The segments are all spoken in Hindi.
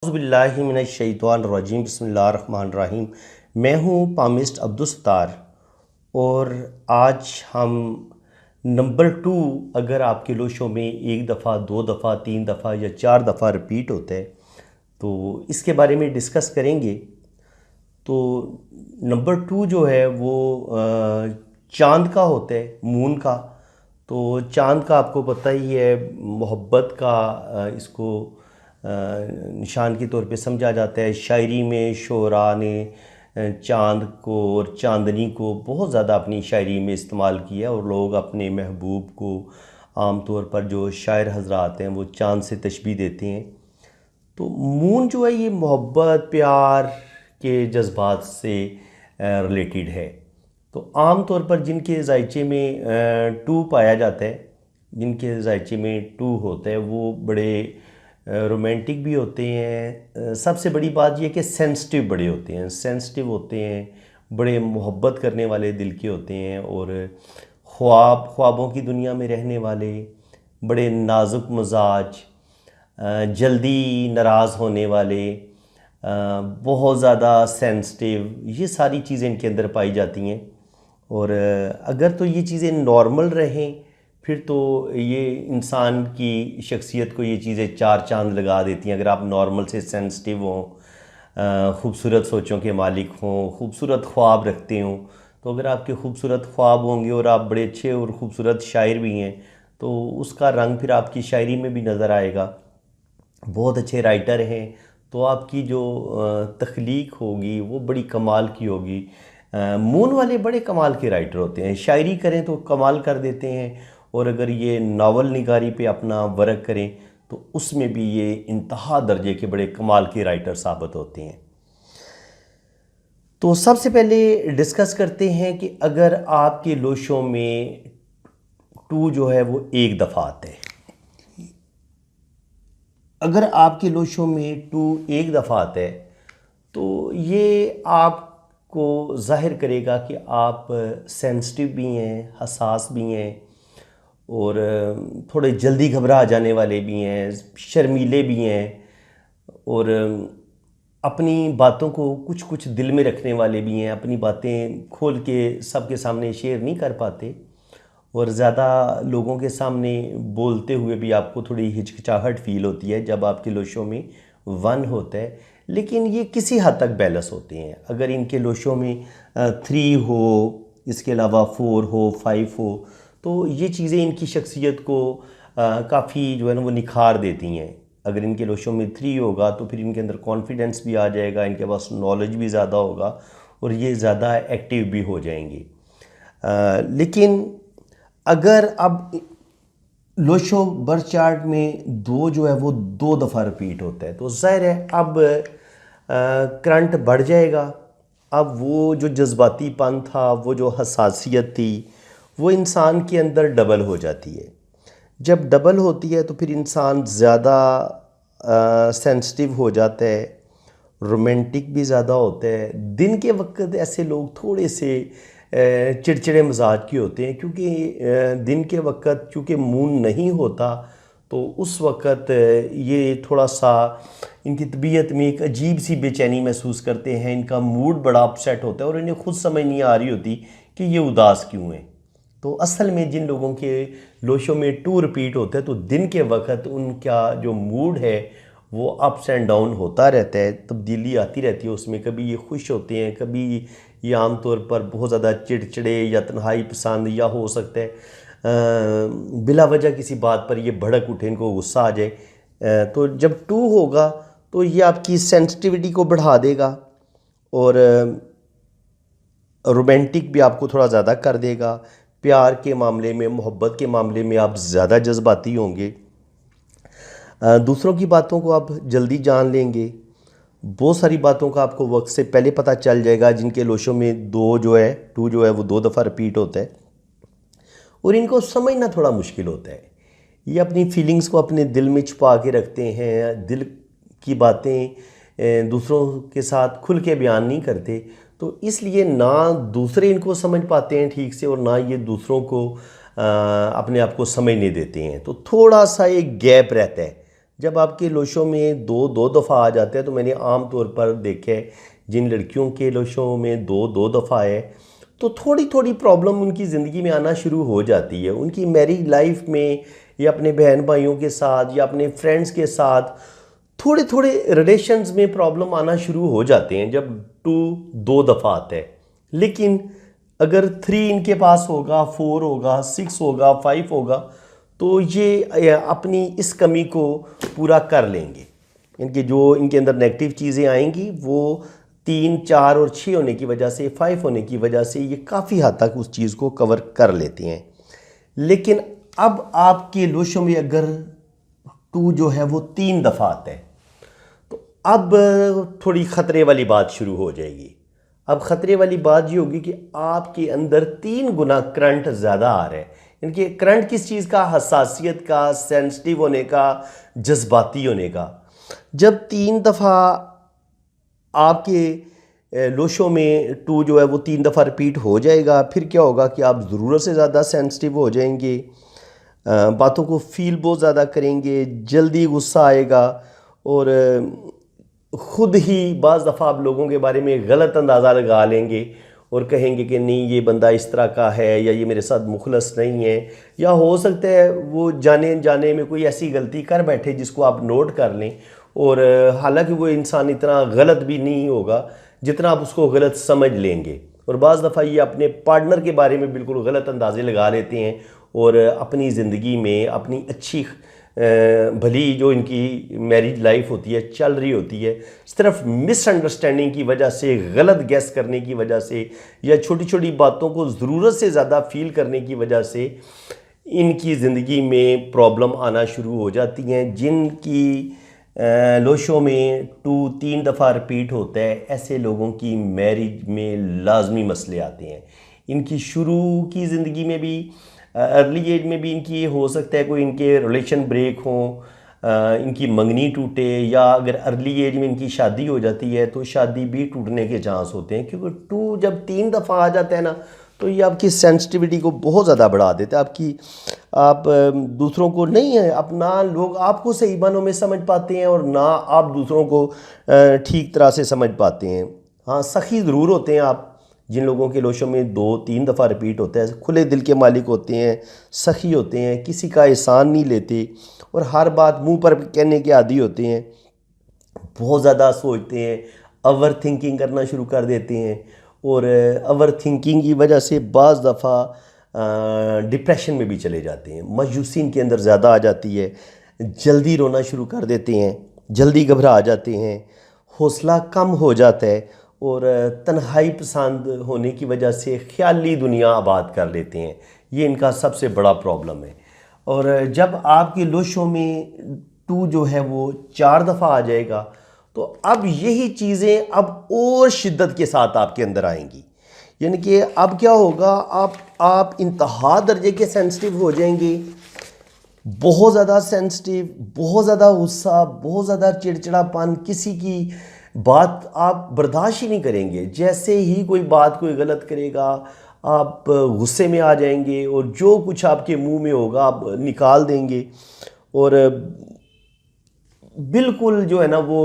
बिस्मिल्लाहिमिनश्शैतानिर्रजीम बिस्मिल्लाहिर्रहमानिर्रहीम। मैं हूँ पामिस्ट अब्दुल सत्तार और आज हम नंबर 2, अगर आपके लोशों में एक दफ़ा, दो दफ़ा, तीन दफ़ा या चार दफ़ा रिपीट होता है तो इसके बारे में डिस्कस करेंगे। तो नंबर 2 जो है वो चाँद का होता है, मून का। तो चाँद का आपको पता ही है, मोहब्बत का इसको निशान के तौर पे समझा जाता है। शायरी में शोरा ने चाँद को और चांदनी को बहुत ज़्यादा अपनी शायरी में इस्तेमाल किया और लोग अपने महबूब को आम तौर पर जो शायर हजरात हैं वो चाँद से तशबीह देते हैं। तो मून जो है ये मोहब्बत प्यार के जज्बात से रिलेटेड है। तो आम तौर पर जिनके जायचे में 2 पाया जाता है, जिनके जायचे में 2 होता है वो बड़े रोमांटिक भी होते हैं। सबसे बड़ी बात यह कि सेंसिटिव बड़े होते हैं, सेंसिटिव होते हैं, बड़े मोहब्बत करने वाले दिल के होते हैं और ख्वाबों की दुनिया में रहने वाले, बड़े नाजुक मिजाज, जल्दी नाराज़ होने वाले, बहुत ज़्यादा सेंसिटिव, ये सारी चीज़ें इनके अंदर पाई जाती हैं। और अगर तो ये चीज़ें नॉर्मल रहें फिर तो ये इंसान की शख्सियत को ये चीज़ें 4 चांद लगा देती हैं। अगर आप नॉर्मल से सेंसिटिव हों, ख़ूबसूरत सोचों के मालिक हों, ख़ूबसूरत ख्वाब रखते हों, तो अगर आपके ख़ूबसूरत ख्वाब होंगे और आप बड़े अच्छे और ख़ूबसूरत शायर भी हैं तो उसका रंग फिर आपकी शायरी में भी नज़र आएगा। बहुत अच्छे राइटर हैं तो आपकी जो तख्लीक होगी वो बड़ी कमाल की होगी। मून वाले बड़े कमाल के राइटर होते हैं, शायरी करें तो कमाल कर देते हैं और अगर ये नावल निगारी पे अपना वर्क करें तो उसमें भी ये इंतहा दर्जे के बड़े कमाल के राइटर साबित होते हैं। तो सबसे पहले डिस्कस करते हैं कि अगर आपके लोशों में 2 जो है वो एक दफ़ा आते हैं, अगर आपके लोशों में 2 एक दफ़ा आता है तो ये आपको ज़ाहिर करेगा कि आप सेंसिटिव भी हैं, हसास भी हैं और थोड़े जल्दी घबरा जाने वाले भी हैं, शर्मीले भी हैं और अपनी बातों को कुछ कुछ दिल में रखने वाले भी हैं, अपनी बातें खोल के सबके सामने शेयर नहीं कर पाते और ज़्यादा लोगों के सामने बोलते हुए भी आपको थोड़ी हिचकिचाहट फ़ील होती है जब आपके लोशों में 1 होता है। लेकिन ये किसी हद तक बैलेंस होते हैं। अगर इनके लोशों में 3 हो, इसके अलावा 4 हो, 5 हो, तो ये चीज़ें इनकी शख्सियत को काफ़ी जो है ना वो निखार देती हैं। अगर इनके लोशों में 3 होगा तो फिर इनके अंदर कॉन्फिडेंस भी आ जाएगा, इनके पास नॉलेज भी ज़्यादा होगा और ये ज़्यादा एक्टिव भी हो जाएंगे। लेकिन अगर अब लोशो बर्थ चार्ट में 2 जो है वो 2 दफ़ा रिपीट होता है तो ज़ाहिर है अब करंट बढ़ जाएगा। अब वो जो जज्बातीपन था, वो जो हसासियत थी, वो इंसान के अंदर डबल हो जाती है। जब डबल होती है तो फिर इंसान ज़्यादा सेंसिटिव हो जाता है, रोमांटिक भी ज़्यादा होता है। दिन के वक्त ऐसे लोग थोड़े से चिड़चिड़े मिजाज के होते हैं क्योंकि दिन के वक्त चूँकि मून नहीं होता तो उस वक़्त ये थोड़ा सा इनकी तबीयत में एक अजीब सी बेचैनी महसूस करते हैं, इनका मूड बड़ा अपसेट होता है और इन्हें खुद समझ नहीं आ रही होती कि ये उदास क्यों हैं। तो असल में जिन लोगों के लोशों में 2 रिपीट होते हैं तो दिन के वक्त उनका जो मूड है वो अप्स एंड डाउन होता रहता है, तब्दीली आती रहती है उसमें। कभी ये खुश होते हैं, कभी ये आम तौर पर बहुत ज़्यादा चिड़चिड़े या तन्हाई पसंद, या हो सकता है बिला वजह किसी बात पर ये भड़क उठे, इनको गुस्सा आ जाए। तो जब 2 होगा तो ये आपकी सेंसिटिविटी को बढ़ा देगा और रोमांटिक भी आपको थोड़ा ज़्यादा कर देगा। प्यार के मामले में, मोहब्बत के मामले में आप ज़्यादा जज्बाती होंगे, दूसरों की बातों को आप जल्दी जान लेंगे, बहुत सारी बातों का आपको वक्त से पहले पता चल जाएगा। जिनके लोशों में 2 जो है 2 जो है वो 2 दफ़ा रिपीट होता है और इनको समझना थोड़ा मुश्किल होता है। ये अपनी फीलिंग्स को अपने दिल में छुपा के रखते हैं, दिल की बातें दूसरों के साथ खुल के बयान नहीं करते, तो इसलिए ना दूसरे इनको समझ पाते हैं ठीक से और ना ये दूसरों को अपने आप को समझने देते हैं। तो थोड़ा सा एक गैप रहता है जब आपके लोशों में दो दो दफ़ा आ जाते हैं, तो मैंने आम तौर पर देखे जिन लड़कियों के लोशों में दो दो दफ़ा है तो थोड़ी थोड़ी प्रॉब्लम उनकी ज़िंदगी में आना शुरू हो जाती है। उनकी मैरिज लाइफ में या अपने बहन भाइयों के साथ या अपने फ्रेंड्स के साथ थोड़े थोड़े रिलेशंस में प्रॉब्लम आना शुरू हो जाते हैं जब टू दो दफ़ा आता है। लेकिन अगर 3 इनके पास होगा, 4 होगा, 6 होगा, 5 होगा, तो ये अपनी इस कमी को पूरा कर लेंगे। इनके जो इनके अंदर नेगेटिव चीज़ें आएंगी वो 3, 4 और 6 होने की वजह से, 5 होने की वजह से ये काफ़ी हद तक उस चीज़ को कवर कर लेते हैं। लेकिन अब आपके लोशों में अगर 2 जो है वो 3 दफ़ा आता है, तो अब थोड़ी ख़तरे वाली बात शुरू हो जाएगी। अब ख़तरे वाली बात ये होगी कि आपके अंदर 3 गुना करंट ज़्यादा आ रहा है। इनके करंट किस चीज़ का? हसासियत का, सेंसिटिव होने का, जज्बाती होने का। जब 3 दफ़ा आपके लोशों में 2 जो है वो 3 दफ़ा रिपीट हो जाएगा, फिर क्या होगा कि आप ज़रूरत से ज़्यादा सेंसिटिव हो जाएंगे, बातों को फील बहुत ज़्यादा करेंगे, जल्दी गुस्सा आएगा और ख़ुद ही बाज़ दफ़ा आप लोगों के बारे में गलत अंदाज़ा लगा लेंगे और कहेंगे कि नहीं ये बंदा इस तरह का है या ये मेरे साथ मुखलस नहीं है। या हो सकता है वो जाने जाने में कोई ऐसी गलती कर बैठे जिसको आप नोट कर लें, और हालांकि वो इंसान इतना गलत भी नहीं होगा जितना आप उसको गलत समझ लेंगे। और बाज़ दफ़ा ये अपने पार्टनर के बारे में बिल्कुल गलत अंदाज़े लगा लेते हैं और अपनी ज़िंदगी में अपनी अच्छी भली जो इनकी मैरिज लाइफ होती है, चल रही होती है, सिर्फ मिसअंडरस्टैंडिंग की वजह से, गलत गैस करने की वजह से या छोटी छोटी बातों को ज़रूरत से ज़्यादा फील करने की वजह से इनकी ज़िंदगी में प्रॉब्लम आना शुरू हो जाती हैं। जिनकी लोशों में 2-3 दफ़ा रिपीट होता है, ऐसे लोगों की मैरिज में लाजमी मसले आते हैं। इनकी शुरू की ज़िंदगी में भी, अर्ली एज में भी इनकी हो सकता है कोई इनके रिलेशन ब्रेक हो, इनकी मंगनी टूटे, या अगर अर्ली एज में इनकी शादी हो जाती है तो शादी भी टूटने के चांस होते हैं। क्योंकि 2 जब 3 दफ़ा आ जाता है ना, तो ये आपकी सेंसिटिविटी को बहुत ज़्यादा बढ़ा देता है। आप दूसरों को नहीं है, अपना लोग आपको सही मानों में समझ पाते हैं और ना आप दूसरों को ठीक तरह से समझ पाते हैं। हाँ, सखी ज़रूर होते हैं आप। जिन लोगों के लोशों में 2-3 दफ़ा रिपीट होता है, खुले दिल के मालिक होते हैं, सखी होते हैं, किसी का एहसान नहीं लेते और हर बात मुंह पर कहने के आदी होते हैं, बहुत ज़्यादा सोचते हैं, ओवर थिंकिंग करना शुरू कर देते हैं और ओवर थिंकिंग की वजह से बाज़ दफ़ा डिप्रेशन में भी चले जाते हैं। मायूसी इनके अंदर ज़्यादा आ जाती है, जल्दी रोना शुरू कर देते हैं, जल्दी घबरा जाते हैं, हौसला कम हो जाता है और तन्हाई पसंद होने की वजह से ख्याली दुनिया आबाद कर लेते हैं। ये इनका सबसे बड़ा प्रॉब्लम है। और जब आपके लोशों में 2 जो है वो 4 दफ़ा आ जाएगा, तो अब यही चीज़ें अब और शिद्दत के साथ आपके अंदर आएंगी। यानी कि अब क्या होगा, आप इंतहा दर्जे के सेंसिटिव हो जाएंगे, बहुत ज़्यादा सेंसिटिव, बहुत ज़्यादा गुस्सा, बहुत ज़्यादा चिड़चिड़ापन, किसी की बात आप बर्दाश्त ही नहीं करेंगे। जैसे ही कोई बात कोई गलत करेगा आप गुस्से में आ जाएंगे और जो कुछ आपके मुंह में होगा आप निकाल देंगे और बिल्कुल जो है ना वो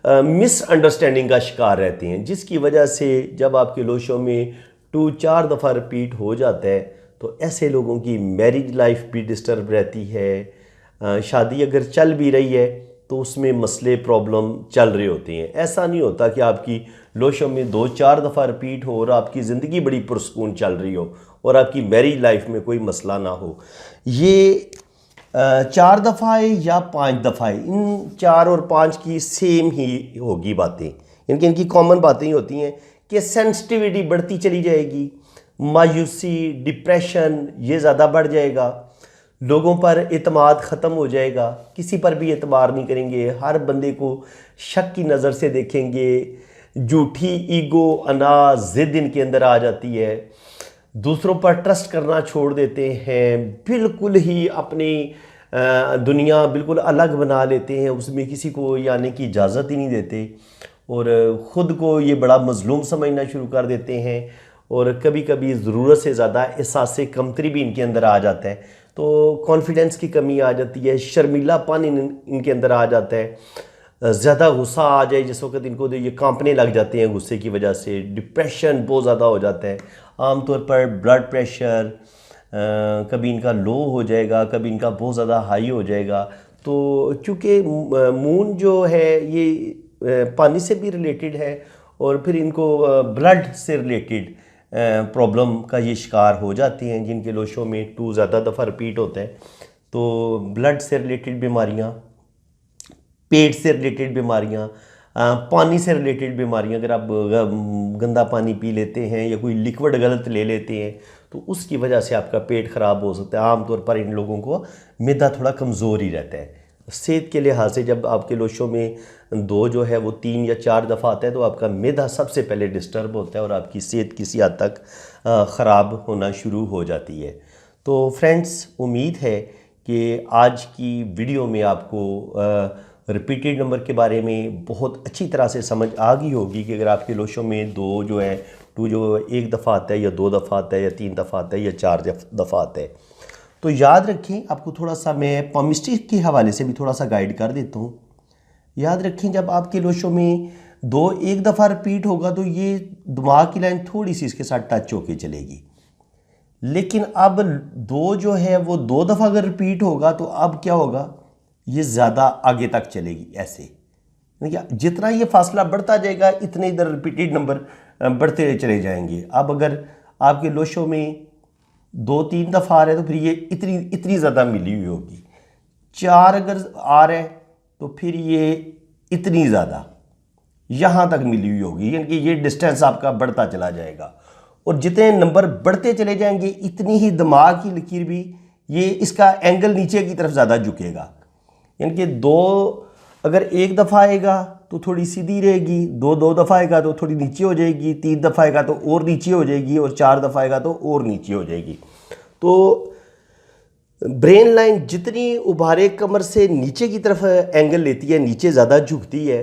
मिसअंडरस्टैंडिंग का शिकार रहते हैं, जिसकी वजह से जब आपके लोशों में 2-4 दफ़ा रिपीट हो जाता है तो ऐसे लोगों की मैरिज लाइफ भी डिस्टर्ब रहती है। शादी अगर चल भी रही है तो उसमें मसले प्रॉब्लम चल रहे होते हैं। ऐसा नहीं होता कि आपकी लोशों में 2-4 दफ़ा रिपीट हो और आपकी ज़िंदगी बड़ी पुरसकून चल रही हो और आपकी मैरिज लाइफ में कोई मसला ना हो। ये 4 दफ़ा है या 5 दफ़ा है, इन 4 और 5 की सेम ही होगी बातें। इनकी कॉमन बातें ही होती हैं कि सेंसिटिविटी बढ़ती चली जाएगी, मायूसी, डिप्रेशन ये ज़्यादा बढ़ जाएगा, लोगों पर एतमाद ख़त्म हो जाएगा, किसी पर भी एतबार नहीं करेंगे, हर बंदे को शक की नज़र से देखेंगे, झूठी ईगो, अना, ज़िद इनके अंदर आ जाती है, दूसरों पर ट्रस्ट करना छोड़ देते हैं, बिल्कुल ही अपनी दुनिया बिल्कुल अलग बना लेते हैं, उसमें किसी को आने की इजाज़त ही नहीं देते और ख़ुद को ये बड़ा मज़लूम समझना शुरू कर देते हैं और कभी कभी ज़रूरत से ज़्यादा एहसास कमतरी भी इनके अंदर आ जाता है। तो कॉन्फिडेंस की कमी आ जाती है, शर्मीलापन इनके अंदर आ जाता है, ज़्यादा गुस्सा आ जाए जिस वक्त इनको, तो ये कांपने लग जाते हैं गुस्से की वजह से, डिप्रेशन बहुत ज़्यादा हो जाता है। आमतौर पर ब्लड प्रेशर कभी इनका लो हो जाएगा, कभी इनका बहुत ज़्यादा हाई हो जाएगा। तो चूँकि मून जो है ये पानी से भी रिलेटेड है और फिर इनको ब्लड से रिलेटेड प्रॉब्लम का ये शिकार हो जाते हैं, जिनके लोशों में 2 ज़्यादा दफ़ा रिपीट होता है। तो ब्लड से रिलेटेड बीमारियाँ, पेट से रिलेटेड बीमारियाँ, पानी से रिलेटेड बीमारियाँ, अगर आप गंदा पानी पी लेते हैं या कोई लिक्विड गलत ले लेते हैं तो उसकी वजह से आपका पेट ख़राब हो सकता है। आमतौर पर इन लोगों को मैदा थोड़ा कमज़ोर ही रहता है। सेहत के लिहाज से जब आपके लोशों में 2 जो है वो 3 या 4 दफ़ा आता है तो आपका मैदा सबसे पहले डिस्टर्ब होता है और आपकी सेहत किसी हद तक ख़राब होना शुरू हो जाती है। तो फ्रेंड्स, उम्मीद है कि आज की वीडियो में आपको रिपीटेड नंबर के बारे में बहुत अच्छी तरह से समझ आ गई होगी कि अगर आपके लोशों में 2 जो है 2 जो 1 दफ़ा आता है या 2 दफ़ा आता है या 3 दफ़ा आता है या 4 दफ़ा आता है, तो याद रखें, आपको थोड़ा सा मैं पामिस्ट्री के हवाले से भी थोड़ा सा गाइड कर देता हूँ। याद रखें, जब आपके लोशों में 2 1 दफ़ा रिपीट होगा तो ये दिमाग की लाइन थोड़ी सी इसके साथ टच होके चलेगी, लेकिन अब 2 जो है वो 2 दफ़ा अगर रिपीट होगा तो अब क्या होगा, ये ज़्यादा आगे तक चलेगी। ऐसे जितना ये फासला बढ़ता जाएगा इतने इधर रिपीटेड नंबर बढ़ते चले जाएंगे। अब अगर आपके लोशों में 2-3 दफ़ा आ रहे हैं तो फिर ये इतनी ज़्यादा मिली हुई होगी। 4 अगर आ रहे हैं तो फिर ये इतनी ज़्यादा यहाँ तक मिली हुई होगी, यानी कि ये डिस्टेंस आपका बढ़ता चला जाएगा। और जितने नंबर बढ़ते चले जाएंगे इतनी ही दिमाग की लकीर भी, ये इसका एंगल नीचे की तरफ ज़्यादा झुकेगा। यानी कि 2 अगर 1 दफ़ा आएगा तो थोड़ी सीधी रहेगी, 2 दफ़ा आएगा तो थोड़ी नीचे हो जाएगी, 3 दफ़ा आएगा तो और नीचे हो जाएगी और 4 दफ़ा आएगा तो और नीचे हो जाएगी। तो ब्रेन लाइन जितनी उभारे कमर से नीचे की तरफ एंगल लेती है, नीचे ज़्यादा झुकती है,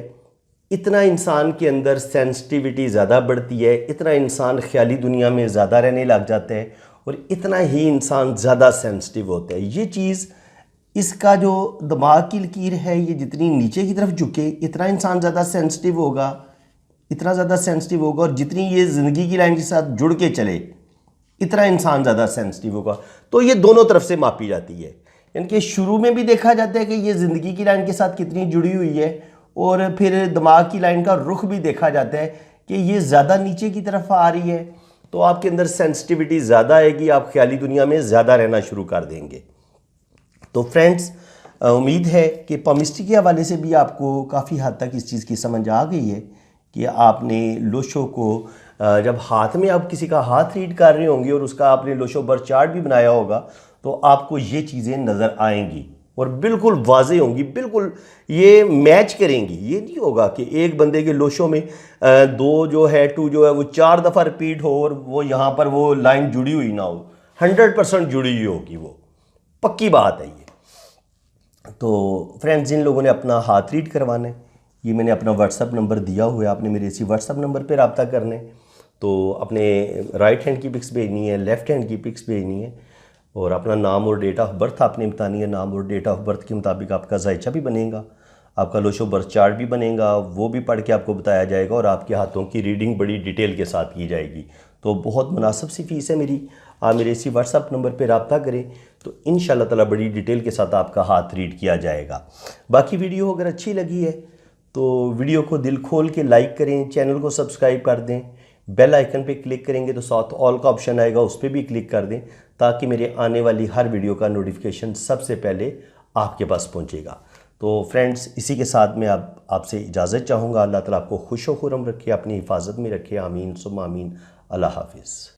इतना इंसान के अंदर सेंसिटिविटी ज़्यादा बढ़ती है, इतना इंसान ख्याली दुनिया में ज़्यादा रहने लग जाता है और इतना ही इंसान ज़्यादा सेंसिटिव होता है। ये चीज़, इसका जो दिमाग की लकीर है ये जितनी नीचे की तरफ झुके इतना इंसान ज़्यादा सेंसिटिव होगा, इतना ज़्यादा सेंसिटिव होगा, और जितनी ये ज़िंदगी की लाइन के साथ जुड़ के चले इतना इंसान ज़्यादा सेंसिटिव होगा। तो ये दोनों तरफ से मापी जाती है, यानी कि शुरू में भी देखा जाता है कि ये ज़िंदगी की लाइन के साथ कितनी जुड़ी हुई है, और फिर दिमाग की लाइन का रुख भी देखा जाता है कि ये ज़्यादा नीचे की तरफ आ रही है तो आपके अंदर सेंसिटिविटी ज़्यादा आएगी, आप ख्याली दुनिया में ज़्यादा रहना शुरू कर देंगे। तो फ्रेंड्स, उम्मीद है कि पामिस्ट्री के हवाले से भी आपको काफ़ी हद तक इस चीज़ की समझ आ गई है कि आपने लोशों को जब हाथ में आप किसी का हाथ रीड कर रहे होंगे और उसका आपने लोशो बर्थ चार्ट भी बनाया होगा तो आपको ये चीज़ें नज़र आएंगी और बिल्कुल वाज़ेह होंगी, बिल्कुल ये मैच करेंगी। ये नहीं होगा कि एक बंदे के लोशों में 2 जो है 2 जो है वो 4 दफ़ा रिपीट हो और वो यहाँ पर वो लाइन जुड़ी हुई ना हो, 100% जुड़ी हुई होगी, वो पक्की बात है ये। तो फ्रेंड्स, जिन लोगों ने अपना हाथ रीड करवाना है, ये मैंने अपना व्हाट्सअप नंबर दिया हुआ है, आपने मेरे इसी व्हाट्सअप नंबर पर रब्ता करना है। तो अपने राइट हैंड की पिक्स भेजनी है, लेफ़्ट हैंड की पिक्स भेजनी है और अपना नाम और डेट ऑफ बर्थ आपने बतानी है। नाम और डेट ऑफ बर्थ के मुताबिक आपका जायचा भी बनेगा, आपका लोशो बर्थ चार्ट भी बनेगा, वो भी पढ़ के आपको बताया जाएगा और आपके हाथों की रीडिंग बड़ी डिटेल के साथ की जाएगी। तो बहुत मुनासिब सी फ़ीस है मेरी, आप मेरे इसी व्हाट्सअप नंबर पर रब्ता करें तो इंशाल्लाह ताला बड़ी डिटेल के साथ आपका हाथ रीड किया जाएगा। बाकी वीडियो अगर अच्छी लगी है तो वीडियो को दिल खोल के लाइक करें, चैनल को सब्सक्राइब कर दें, बेल आइकन पे क्लिक करेंगे तो साथ ऑल का ऑप्शन आएगा, उस पर भी क्लिक कर दें ताकि मेरे आने वाली हर वीडियो का नोटिफिकेशन सबसे पहले आपके पास पहुंचेगा। तो फ्रेंड्स, इसी के साथ मैं आपसे इजाज़त चाहूँगा। अल्लाह ताला आपको खुश व खुर्रम रखे, अपनी हिफाजत में रखे। आमीन सुम्मा आमीन। अल्लाह हाफिज़।